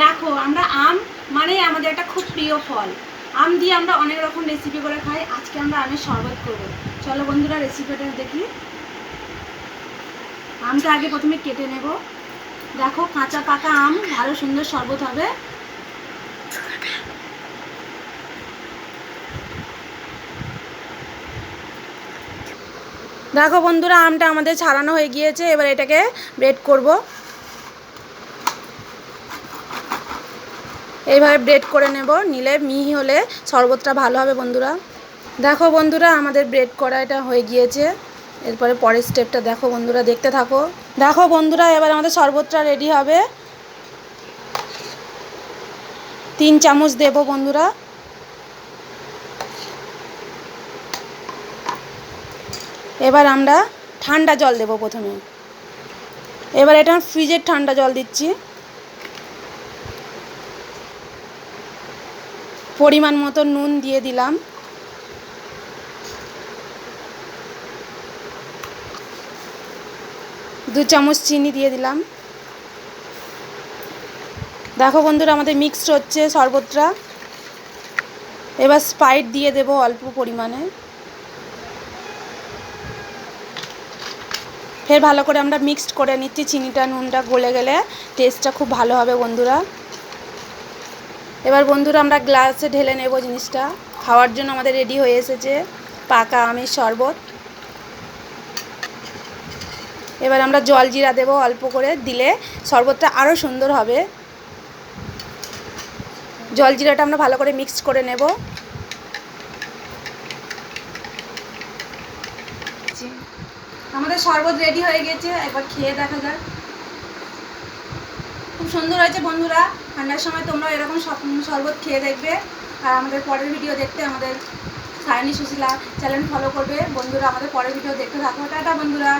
দেখো আমরা আম মানে আমাদের একটা খুব প্রিয় ফল। আম দিয়ে আমরা অনেক রকম রেসিপি করে খাই। আজকে আমরা আমের শরবত করব। চলো বন্ধুরা রেসিপিটা দেখি। আমটা আগে প্রথমে কেটে নেব। দেখো কাঁচা পাকা আম, ভালো সুন্দর শরবত হবে। দেখো বন্ধুরা আমটা আমাদের ছাড়ানো হয়ে গিয়েছে। এবার এটাকে ব্রেড করব। এইভাবে ব্রেড করে নেব, নিলে মিহি হলে শরবতটা ভালো হবে বন্ধুরা। দেখো বন্ধুরা আমাদের ব্রেড করা এটা হয়ে গিয়েছে। এরপরে পরের স্টেপটা দেখো বন্ধুরা, দেখতে থাকো। দেখো বন্ধুরা এবার আমাদের শরবতটা রেডি হবে। 3 চামচ দেবো বন্ধুরা। এবার আমরা ঠান্ডা জল দেবো প্রথমে। এবার এটা ফ্রিজের ঠান্ডা জল দিচ্ছি। পরিমাণ মতো নুন দিয়ে দিলাম। দু চামচ চিনি দিয়ে দিলাম। দেখো বন্ধুরা আমাদের মিক্সড হচ্ছে শরবতটা। এবার স্প্রাইট দিয়ে দেবো অল্প পরিমাণে। ফের ভালো করে আমরা মিক্সড করে নিচ্ছি। চিনিটা নুনটা গলে গেলে টেস্টটা খুব ভালো হবে বন্ধুরা। এবার বন্ধুরা আমরা গ্লাসে ঢেলে নেব জিনিসটা। খাওয়ার জন্য আমাদের রেডি হয়ে এসেছে পাকা আমের শরবত। এবার আমরা জল জিরা দেবো অল্প করে, দিলে শরবতটা আরও সুন্দর হবে। জল জিরাটা আমরা ভালো করে মিক্সড করে নেব। আমাদের শরবত রেডি হয়ে গেছে, একবার খেয়ে দেখা যাক। খুব সুন্দর হয়েছে বন্ধুরা। ঠান্ডার সময় তোমরা এরকম শরবত খেয়ে দেখবে। আর আমাদের পরের ভিডিও দেখতে আমাদের সায়নী সুশীলা চ্যানেল ফলো করবে বন্ধুরা। আমাদের পরের ভিডিও দেখতে থাকো। টাটা বন্ধুরা।